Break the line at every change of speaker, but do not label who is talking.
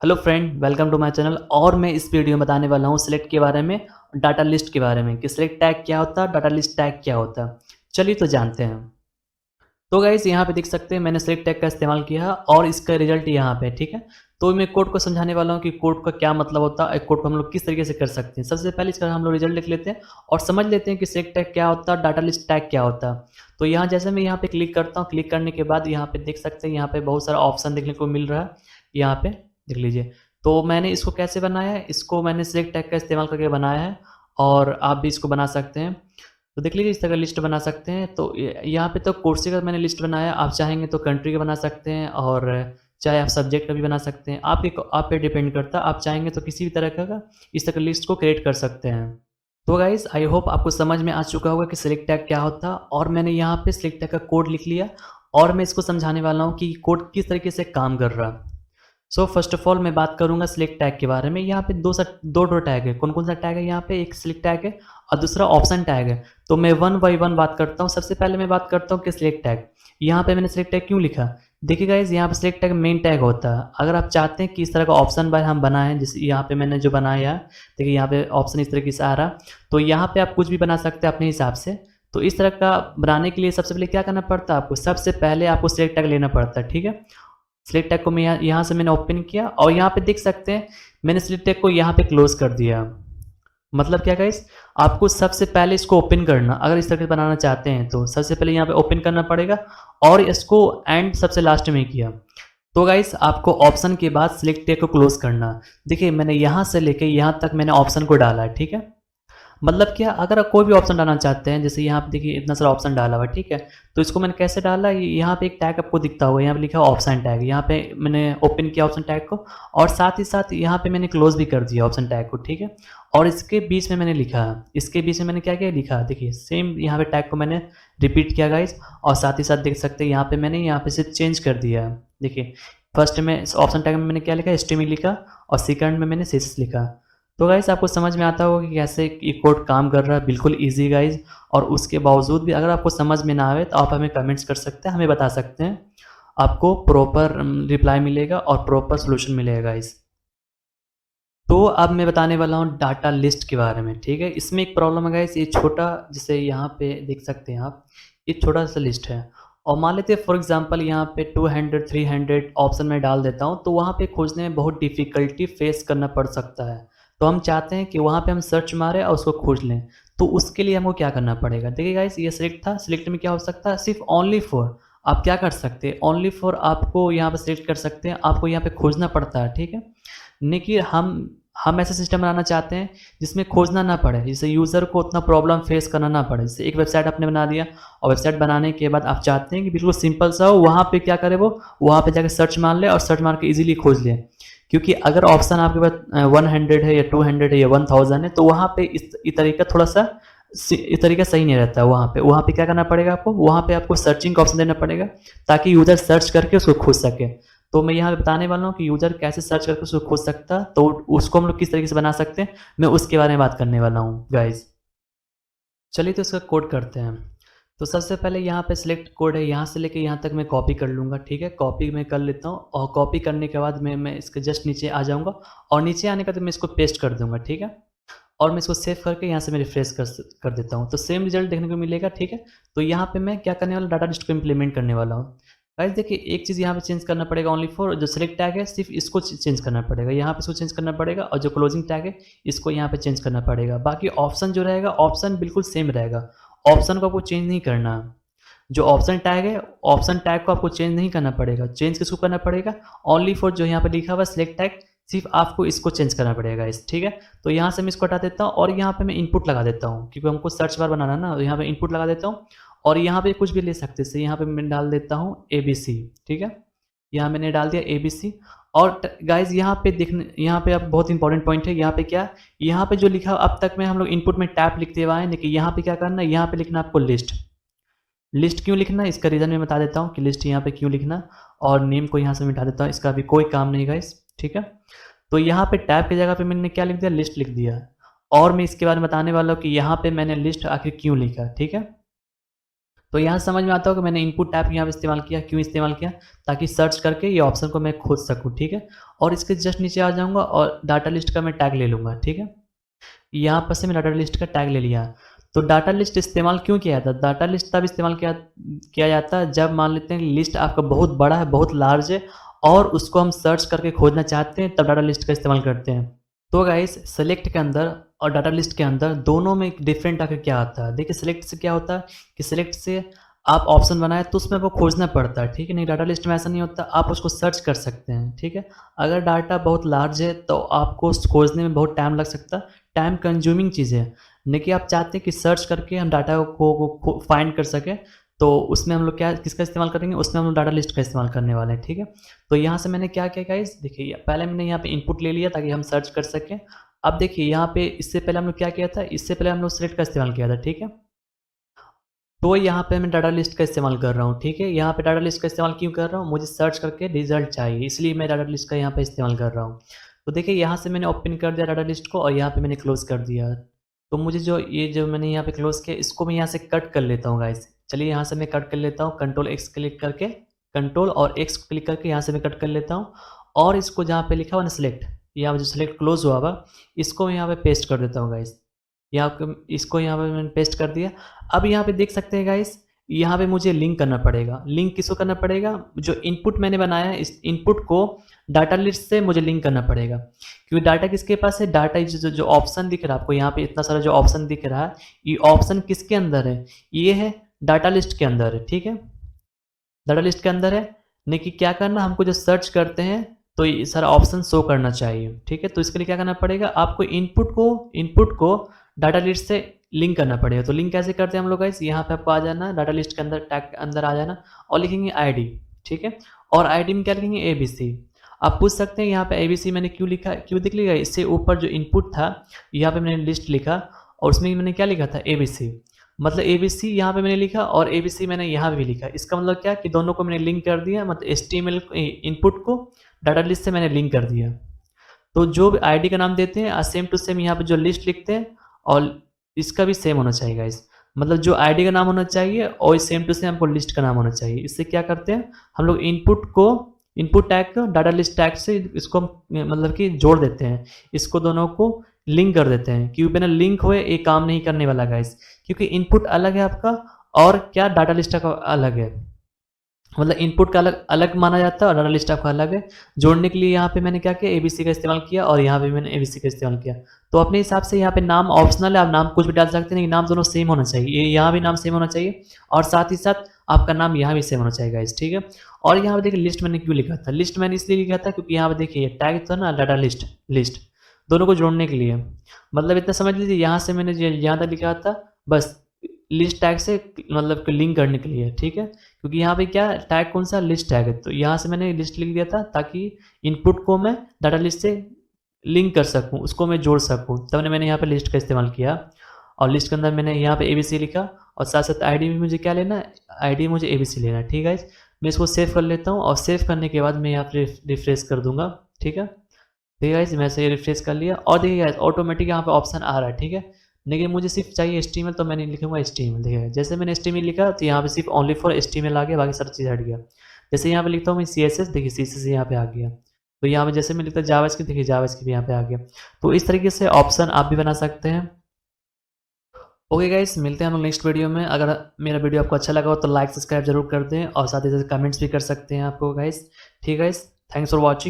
Hello friend, welcome to my channel. और मैं इस वीडियो में बताने वाला हूँ सिलेक्ट के बारे में, डाटा लिस्ट के बारे में कि सिलेक्ट टैग क्या होता है, डाटा लिस्ट टैग क्या होता है। चलिए तो जानते हैं। तो गाइस यहाँ पे देख सकते हैं मैंने सिलेक्ट टैग का इस्तेमाल किया है और इसका रिजल्ट यहाँ पे है, ठीक है। तो मैं कोड को समझाने वाला हूँ कि कोड का क्या मतलब होता है, एक कोड को हम लोग किस तरीके से कर सकते हैं। सबसे पहले इसका हम लोग रिजल्ट लिख लेते हैं और समझ लेते हैं कि सिलेक्ट टैग क्या होता है, डाटा लिस्ट टैग क्या होता है। तो यहाँ जैसे मैं यहाँ पे क्लिक करता हूँ, क्लिक करने के बाद यहाँ पे देख सकते हैं यहाँ पे बहुत सारा ऑप्शन देखने को मिल रहा है। यहाँ पे देख लीजिए। तो मैंने इसको कैसे बनाया है, इसको मैंने सिलेक्ट टैग का इस्तेमाल करके बनाया है और आप भी इसको बना सकते हैं। तो देख लीजिए इस तरह लिस्ट बना सकते हैं। तो यहाँ पे तो कोर्स का मैंने लिस्ट बनाया, आप चाहेंगे तो कंट्री का बना सकते हैं और चाहे आप सब्जेक्ट का भी बना सकते हैं। आप पे डिपेंड करता है, आप चाहेंगे तो किसी भी तरह का इस तरह लिस्ट को क्रिएट कर सकते हैं। तो गाइस आई होप आपको समझ में आ चुका होगा कि सिलेक्ट टैग क्या होता है और मैंने यहाँ पे सिलेक्ट टैग का कोड लिख लिया और मैं इसको समझाने वाला हूँ कि कोड किस तरीके से काम कर रहा है। सो फर्स्ट ऑफ ऑल मैं बात करूंगा सिलेक्ट टैग के बारे में। यहाँ पे दो टैग है। कौन कौन सा टैग है यहाँ पे, एक सिलेक्ट टैग है और दूसरा ऑप्शन टैग है। तो मैं वन बाई वन बात करता हूँ। सबसे पहले मैं बात करता हूँ कि सिलेक्ट टैग। यहाँ पे मैंने सिलेक्ट टैग क्यों लिखा, देखिए गाइज यहाँ पे सिलेक्ट टैग मेन टैग होता है। अगर आप चाहते हैं कि इस तरह का ऑप्शन बाय हम बनाएं, जैसे यहाँ पे मैंने जो बनाया है, देखिए यहाँ पे ऑप्शन इस तरीके से आ रहा, तो यहाँ पे आप कुछ भी बना सकते हैं अपने हिसाब से। तो इस तरह का बनाने के लिए सबसे पहले क्या करना पड़ता है आपको, सबसे पहले आपको सिलेक्ट टैग लेना पड़ता है, ठीक है। सिलेक्ट टैग को मैं यहाँ से मैंने ओपन किया और यहाँ पे देख सकते हैं मैंने सिलेक्ट टैग को यहाँ पे क्लोज कर दिया। मतलब क्या गाइस, आपको सबसे पहले इसको ओपन करना, अगर इस तरह से बनाना चाहते हैं तो सबसे पहले यहाँ पे ओपन करना पड़ेगा और इसको एंड सबसे लास्ट में किया। तो गाइस आपको ऑप्शन के बाद सिलेक्ट टैग को क्लोज करना। देखिए मैंने यहाँ से लेके यहाँ तक मैंने ऑप्शन को डाला है, ठीक है। मतलब क्या, अगर आप कोई भी ऑप्शन डालना चाहते हैं, जैसे यहाँ पे देखिए इतना सारा ऑप्शन डाला हुआ है, ठीक है। तो इसको मैंने कैसे डाला, यहाँ पे एक टैग आपको दिखता होगा, यहाँ पे लिखा ऑप्शन टैग, यहाँ पे मैंने ओपन किया ऑप्शन टैग को और साथ ही साथ यहाँ पे मैंने क्लोज भी कर दिया ऑप्शन टैग को, ठीक है। और इसके बीच में मैंने लिखा, इसके बीच में मैंने क्या क्या लिखा, देखिए सेम यहाँ पे टैग को मैंने रिपीट किया गाइज। और साथ ही साथ देख सकते हैं यहाँ पे मैंने यहाँ पे से चेंज कर दिया है। देखिए फर्स्ट में ऑप्शन टैग में मैंने क्या लिखा, एचटीएमएल लिखा और सेकंड में मैंने सीएसएस लिखा। तो गाइस आपको समझ में आता होगा कि कैसे ये कोड काम कर रहा है, बिल्कुल इजी गाइस। और उसके बावजूद भी अगर आपको समझ में ना आए तो आप हमें कमेंट्स कर सकते हैं, हमें बता सकते हैं, आपको प्रॉपर रिप्लाई मिलेगा और प्रॉपर सोल्यूशन मिलेगा गाइस। तो अब मैं बताने वाला हूँ डाटा लिस्ट के बारे में, ठीक है। इसमें एक प्रॉब्लम है गाइस, ये छोटा, जैसे यहाँ पे देख सकते हैं आप, ये छोटा सा लिस्ट है और मान लेते हैं फॉर एग्जांपल यहाँ पे 200 300 ऑप्शन में डाल देता हूँ, तो वहाँ पे खोजने में बहुत डिफ़िकल्टी फेस करना पड़ सकता है। तो हम चाहते हैं कि वहाँ पे हम सर्च मारें और उसको खोज लें। तो उसके लिए हमको क्या करना पड़ेगा, देखिए गाइस ये सिलेक्ट था, सिलेक्ट में क्या हो सकता है, सिर्फ ओनली फॉर आप क्या कर सकते हैं, ओनली फॉर आपको यहाँ पे सिलेक्ट कर सकते हैं, आपको यहाँ पे खोजना पड़ता है, ठीक है। नहीं कि हम ऐसा सिस्टम बनाना चाहते हैं जिसमें खोजना ना पड़े, जिससे यूज़र को उतना प्रॉब्लम फेस करना ना पड़े। जैसे एक वेबसाइट आपने बना दिया और वेबसाइट बनाने के बाद आप चाहते हैं कि बिल्कुल सिंपल सा हो, वहाँ पे क्या करे वो, वहाँ पे जाकर सर्च मार ले और सर्च मार के इजीली खोज ले। क्योंकि अगर ऑप्शन आपके पास 100 है या 200 है या 1000 है, तो वहाँ पे इस तरीका थोड़ा सा इस तरीका सही नहीं रहता है। वहाँ पे क्या करना पड़ेगा आपको, वहाँ पे आपको सर्चिंग का ऑप्शन देना पड़ेगा ताकि यूज़र सर्च करके उसको खोज सके। तो मैं यहाँ पे बताने वाला हूँ कि यूज़र कैसे सर्च करके उसको खोज सकता है, तो उसको हम लोग किस तरीके से बना सकते हैं, मैं उसके बारे में बात करने वाला हूँ गाइज। चलिए तो इसका कोड करते हैं। तो सबसे पहले यहाँ पे सिलेक्ट कोड है, यहाँ से लेके यहाँ तक मैं कॉपी कर लूँगा, ठीक है। कॉपी मैं कर लेता हूँ और कॉपी करने के बाद मैं इसके जस्ट नीचे आ जाऊँगा और नीचे आने का तो मैं इसको पेस्ट कर दूँगा, ठीक है। और मैं इसको सेव करके यहाँ से मैं रिफ्रेश कर देता हूँ, तो सेम रिजल्ट देखने को मिलेगा, ठीक है। तो यहाँ पे मैं क्या करने वाला, डाटा लिस्ट को इम्प्लीमेंट करने वाला हूँ। गाइस देखिए एक चीज़ यहाँ पे चेंज करना पड़ेगा, ओनली फॉर जो सिलेक्ट टैग है सिर्फ इसको चेंज करना पड़ेगा, यहाँ पे इसको चेंज करना पड़ेगा और जो क्लोजिंग टैग है इसको यहाँ पे चेंज करना पड़ेगा। बाकी ऑप्शन जो रहेगा, ऑप्शन बिल्कुल सेम रहेगा, ऑप्शन को आपको चेंज नहीं करना। जो ऑप्शन टैग है, ऑप्शन टैग को आपको चेंज नहीं करना पड़ेगा। चेंज किसको करना पड़ेगा, ओनली फॉर जो यहाँ पे लिखा हुआ सिलेक्ट टैग, सिर्फ आपको इसको चेंज करना पड़ेगा इस, ठीक है। तो यहाँ से मैं इसको हटा देता हूँ और यहाँ पे मैं इनपुट लगा देता हूँ, क्योंकि हमको सर्च बार बनाना ना, तो यहाँ पे इनपुट लगा देता हूँ और यहाँ पे कुछ भी ले सकते हैं। यहाँ पे मैं डाल देता हूँ ABC, ठीक है। यहाँ मैंने डाल दिया ABC। और गाइज यहाँ पे देखने, यहाँ पे अब बहुत इंपॉर्टेंट पॉइंट है, यहाँ पे क्या, यहाँ पे जो लिखा अब तक में हम लोग इनपुट में टैप लिखते हुए आए, लेकिन यहाँ पे क्या करना है, यहाँ पे लिखना आपको लिस्ट। लिस्ट क्यों लिखना है इसका रीज़न मैं बता देता हूँ कि लिस्ट यहाँ पे क्यों लिखना। और नेम को यहाँ से मिटा देता हूँ, इसका भी कोई काम नहीं गाइस, ठीक है। तो यहाँ पे टैब की जगह पे मैंने क्या लिख दिया, लिस्ट लिख दिया। और मैं इसके बारे में बताने वाला हूँ कि यहाँ पे मैंने लिस्ट आखिर क्यों लिखा, ठीक है। तो यहाँ समझ में आता होगा मैंने इनपुट टैब यहाँ पे इस्तेमाल किया, क्यों इस्तेमाल किया, ताकि सर्च करके ये ऑप्शन को मैं खोज सकूँ, ठीक है। और इसके जस्ट नीचे आ जाऊँगा और डाटा लिस्ट का मैं टैग ले लूँगा, ठीक है। यहाँ पर से मैं डाटा लिस्ट का टैग ले लिया। तो डाटा लिस्ट इस्तेमाल क्यों किया जाता है? डाटा लिस्ट तब इस्तेमाल किया जाता है जब मान लेते हैं कि लिस्ट आपका बहुत बड़ा है, बहुत लार्ज है और उसको हम सर्च करके खोजना चाहते हैं, तब डाटा लिस्ट का इस्तेमाल करते हैं। तो गाइस सेलेक्ट के अंदर और डाटा लिस्ट के अंदर दोनों में एक डिफरेंट आकर क्या आता है। देखिए सेलेक्ट से क्या होता है कि सेलेक्ट से आप ऑप्शन बनाए तो उसमें आपको खोजना पड़ता है, ठीक है। नहीं डाटा लिस्ट में ऐसा नहीं होता, आप उसको सर्च कर सकते हैं, ठीक है। अगर डाटा बहुत लार्ज है तो आपको खोजने में बहुत टाइम लग सकता है, टाइम कंज्यूमिंग चीज़ है। नहीं कि आप चाहते हैं कि सर्च करके हम डाटा को फाइंड कर सकें, तो उसमें हम लोग क्या किसका इस्तेमाल करेंगे, उसमें हम लोग डाटा लिस्ट का इस्तेमाल करने वाले हैं, ठीक है। तो यहाँ से मैंने क्या किया गाइस, देखिए पहले मैंने यहाँ पे इनपुट ले लिया ताकि हम सर्च कर सकें। अब देखिए यहाँ पे इससे पहले हम लोग क्या किया था, इससे पहले हम लोग सेलेक्ट का इस्तेमाल किया था, ठीक है। तो यहाँ पे मैं डाटा लिस्ट का इस्तेमाल कर रहा हूँ, ठीक है। यहाँ पे डाटा लिस्ट का इस्तेमाल क्यों कर रहा हूँ, मुझे सर्च करके रिजल्ट चाहिए, इसलिए मैं डाटा लिस्ट का यहाँ पे इस्तेमाल कर रहा हूँ। तो देखिए यहाँ से मैंने ओपन कर दिया डाटा लिस्ट को और यहाँ पे मैंने क्लोज कर दिया। तो मुझे जो मैंने यहाँ पे क्लोज किया, इसको मैं यहाँ से कट कर लेता हूँ गाइस। चलिए यहाँ से मैं कट कर लेता हूँ, कंट्रोल एक्स क्लिक करके, कंट्रोल और एक्स क्लिक करके यहाँ से मैं कट कर लेता हूँ। और इसको जहाँ पे लिखा हुआ ना सेलेक्ट, यहाँ पे जो सेलेक्ट क्लोज हुआ हुआ, इसको मैं यहाँ पे पेस्ट कर देता हूँ गाइस। इसको यहाँ पे मैंने पेस्ट कर दिया। अब यहाँ पे देख सकते हैं गाइस, यहाँ पे मुझे लिंक करना पड़ेगा। लिंक किसको करना पड़ेगा, जो इनपुट मैंने बनाया है इस इनपुट को डाटा लिस्ट से मुझे लिंक करना पड़ेगा। क्योंकि डाटा किसके पास है, डाटा जो ऑप्शन दिख रहा है आपको यहाँ पे, इतना सारा जो ऑप्शन दिख रहा है, ये ऑप्शन किसके अंदर है, ये है डाटा लिस्ट के अंदर है, ठीक है। डाटा लिस्ट के अंदर है। नहीं कि क्या करना, हमको जो सर्च करते हैं तो ये सारा ऑप्शन शो करना चाहिए, ठीक है। तो इसके लिए क्या करना पड़ेगा, आपको इनपुट को डाटा लिस्ट से लिंक करना पड़ेगा। तो लिंक कैसे करते हैं हम लोग गाइस, यहाँ पे आपको आ जाना, डाटा लिस्ट के अंदर टैग के अंदर आ जाना और लिखेंगे आईडी, ठीक है। और आईडी में क्या लिखेंगे, एबीसी। आप पूछ सकते हैं यहाँ पे एबीसी मैंने क्यों लिखा, क्यों दिख लिखा, इससे ऊपर जो इनपुट था यहाँ पे मैंने लिस्ट लिखा और उसमें मैंने क्या लिखा था, एबीसी। मतलब एबीसी यहाँ पे मैंने लिखा और एबीसी मैंने यहाँ पे भी लिखा। इसका मतलब क्या कि दोनों को मैंने लिंक कर दिया, मतलब एचटीएमएल इनपुट को डाटा लिस्ट से मैंने लिंक कर दिया। तो जो भी आईडी का नाम देते हैं सेम टू सेम यहाँ पे जो लिस्ट लिखते हैं और इसका भी सेम होना चाहिए गाइस। मतलब जो आईडी का नाम होना चाहिए और सेम टू सेम हमको लिस्ट का नाम होना चाहिए। इससे क्या करते हैं हम लोग इनपुट टैग को डाटा लिस्ट टैग से इसको मतलब कि जोड़ देते हैं, इसको दोनों को लिंक कर देते हैं। क्योंकि बिना लिंक हुए ये काम नहीं करने वाला गाइस, क्योंकि इनपुट अलग है आपका और क्या डाटा लिस्ट का अलग है। मतलब इनपुट का अलग अलग माना जाता है और डाटा लिस्ट आपका अलग है। जोड़ने के लिए यहाँ पे मैंने क्या किया, एबीसी का इस्तेमाल किया और यहाँ पे मैंने एबीसी का इस्तेमाल किया। तो अपने हिसाब से यहाँ पे नाम ऑप्शनल है, आप नाम कुछ भी डाल सकते हैं, लेकिन नाम दोनों सेम होना चाहिए। ये यहाँ भी नाम सेम होना चाहिए और साथ ही साथ आपका नाम यहाँ भी सेम होना चाहिए गाइस, ठीक है। और यहाँ पे देखिए लिस्ट मैंने क्यों लिखा था, लिस्ट मैंने इसलिए लिखा था क्योंकि यहाँ पे देखिए टैग था ना डाटा लिस्ट दोनों को जोड़ने के लिए। मतलब इतना समझ लीजिए, यहाँ से मैंने यहाँ तक लिखा था बस लिस्ट टैग से मतलब लिंक करने के लिए, ठीक है। क्योंकि यहाँ पे क्या टैग कौन सा, लिस्ट टैग है। तो यहाँ से मैंने लिस्ट लिख दिया था ताकि इनपुट को मैं डाटा लिस्ट से लिंक कर सकूँ, उसको मैं जोड़ सकूँ। तब मैंने यहाँ पे लिस्ट का इस्तेमाल किया और लिस्ट के अंदर मैंने यहाँ पे एबीसी लिखा और साथ साथ आईडी भी मुझे क्या लेना है, आईडी मुझे एबीसी लेना है, ठीक है। मैं इसको सेव कर लेता हूँ और सेव करने के बाद मैं यहाँ पे रिफ्रेश कर दूंगा, ठीक है। ठीक है गाइस, मैं से रिफ्रेश कर लिया और देखिए गाइस ऑटोमेटिक यहाँ पे ऑप्शन आ रहा है, ठीक है। लेकिन मुझे सिर्फ चाहिए HTML, तो मैंने लिखूंगा HTML। देखिए जैसे मैंने HTML लिखा तो यहाँ पे सिर्फ ओनली फॉर HTML आ गया, बाकी सारी चीज़ हट गया। जैसे यहाँ पे लिखता हूँ मैं CSS, देखिए CSS यहाँ पे आ गया। तो यहाँ पे जैसे मैं लिखता जावास्क्रिप्ट, देखिए जावास्क्रिप्ट यहाँ पे आ गया। तो इस तरीके से ऑप्शन आप भी बना सकते हैं। ओके गाइस, मिलते हैं हम लोग नेक्स्ट वीडियो में। अगर मेरा वीडियो आपको अच्छा लगा हो तो लाइक सब्सक्राइब जरूर कर दें और साथ ही साथ कमेंट्स भी कर सकते हैं आपको गाइस, ठीक है गाइस। Thanks for watching.